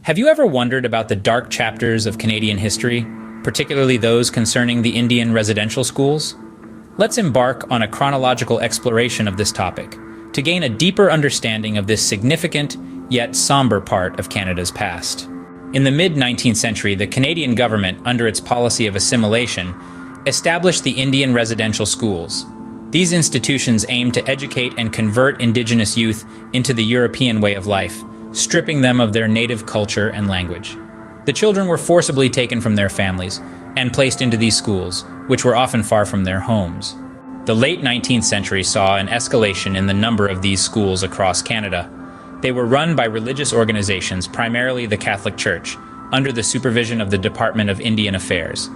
Have you ever wondered about the dark chapters of Canadian history, particularly those concerning the Indian residential schools? Let's embark on a chronological exploration of this topic to gain a deeper understanding of this significant yet somber part of Canada's past. In the mid-19th century, the Canadian government, under its policy of assimilation, established the Indian residential schools. These institutions aimed to educate and convert Indigenous youth into the European way of life, stripping them of their native culture and language. The children were forcibly taken from their families and placed into these schools, which were often far from their homes. The late 19th century saw an escalation in the number of these schools across Canada. They were run by religious organizations, primarily the Catholic Church, under the supervision of the Department of Indian Affairs.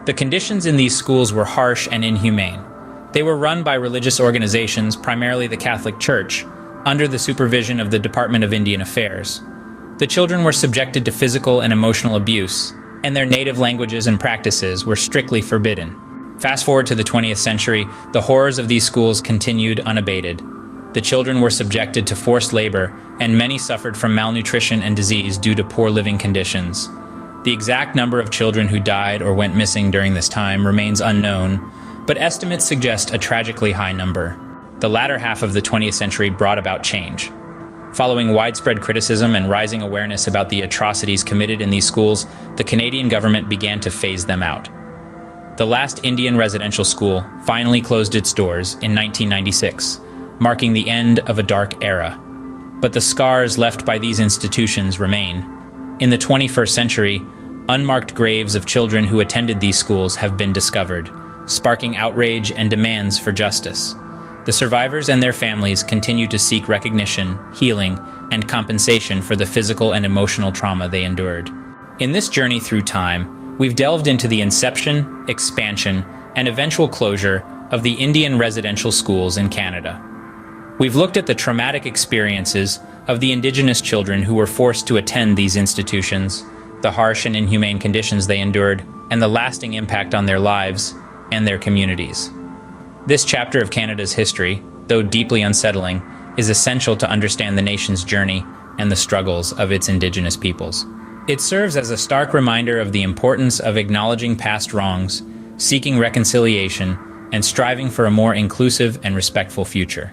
The conditions in these schools were harsh and inhumane. They were run by religious organizations, primarily the Catholic Church, under the supervision of the Department of Indian Affairs. The children were subjected to physical and emotional abuse, and their native languages and practices were strictly forbidden. Fast forward to the 20th century, the horrors of these schools continued unabated. The children were subjected to forced labor, and many suffered from malnutrition and disease due to poor living conditions. The exact number of children who died or went missing during this time remains unknown, but estimates suggest a tragically high number. The latter half of the 20th century brought about change. Following widespread criticism and rising awareness about the atrocities committed in these schools, the Canadian government began to phase them out. The last Indian residential school finally closed its doors in 1996, marking the end of a dark era. But the scars left by these institutions remain. In the 21st century, unmarked graves of children who attended these schools have been discovered, sparking outrage and demands for justice. The survivors and their families continue to seek recognition, healing, and compensation for the physical and emotional trauma they endured. In this journey through time, we've delved into the inception, expansion, and eventual closure of the Indian residential schools in Canada. We've looked at the traumatic experiences of the Indigenous children who were forced to attend these institutions, the harsh and inhumane conditions they endured, and the lasting impact on their lives and their communities. This chapter of Canada's history, though deeply unsettling, is essential to understand the nation's journey and the struggles of its Indigenous peoples. It serves as a stark reminder of the importance of acknowledging past wrongs, seeking reconciliation, and striving for a more inclusive and respectful future.